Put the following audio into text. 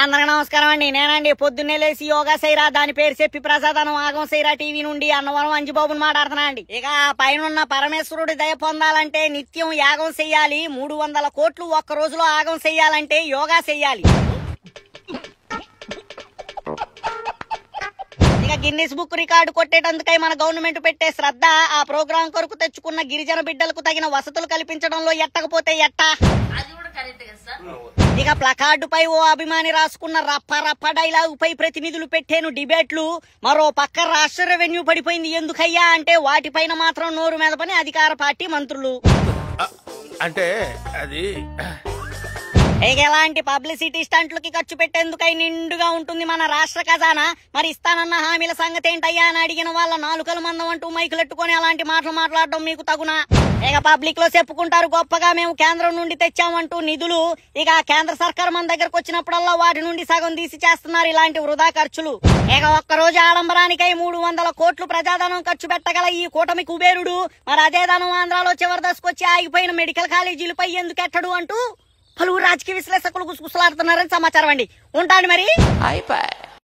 అందరికి నమస్కారం అండి. నేనండి పొద్దున్నే లేసి యోగా చేయరా దాని పేరు చెప్పి ప్రసాదనం ఆగం చేయరా టీవీ నుండి అన్నవరం అంజిబాబుని మాట్లాడుతున్నా అండి. ఇక పైన పరమేశ్వరుడి దయ పొందాలంటే నిత్యం యాగం చెయ్యాలి. 300 కోట్లు ఒక్క రోజులో ఆగం చెయ్యాలంటే యోగా చెయ్యాలి. ఇక గిన్నిస్ బుక్ రికార్డు కొట్టేటందుకై మన గవర్నమెంట్ పెట్టే శ్రద్ధ ఆ ప్రోగ్రాం కొరకు తెచ్చుకున్న గిరిజన బిడ్డలకు తగిన వసతులు కల్పించడంలో ఎట్టకపోతే ఎట్టా. ఇక ప్లకార్డు పై ఓ అభిమాని రాసుకున్న రప్ప రప్ప డైలాగ్ పై ప్రతినిధులు పెట్టేను డిబేట్లు. మరో పక్క రాష్ట్ర రెవెన్యూ పడిపోయింది ఎందుకయ్యా అంటే వాటిపైన మాత్రం నోరు మీద పని అధికార పార్టీ మంత్రులు. అంటే అది ఇక ఎలాంటి పబ్లిసిటీ స్టంట్లకి ఖర్చు పెట్టేందుకై నిండుగా ఉంటుంది మన రాష్ట్ర ఖజానా. మరి ఇస్తానన్న హామీల సంగతి ఏంటయ్యా అని అడిగిన వాళ్ళ నాలుకల మందం అంటూ మైకులెట్టుకుని అలాంటి మాటలు మాట్లాడడం మీకు తగునా? ఇక పబ్లిక్ లో చెప్పుకుంటారు గొప్పగా మేము కేంద్రం నుండి తెచ్చామంటూ నిధులు. ఇక కేంద్ర సర్కార్ మన దగ్గరకు వచ్చినప్పుడల్లా వాటి నుండి సగం తీసి చేస్తున్నారు ఇలాంటి వృధా ఖర్చులు. ఇక ఒక్కరోజు ఆడంబరానికై 300 కోట్లు ప్రజాధనం ఖర్చు పెట్టగల ఈ కూటమి కుబేరుడు మరి అదే ధనం ఆంధ్రాలో చివరి దశకొచ్చి ఆగిపోయిన మెడికల్ కాలేజీలపై ఎందుకెట్టడు అంటూ పలువురు రాజకీయ విశ్లేషకులు గుసగుసలాడుతున్నారని సమాచారం అండి. ఉంటాను మరి.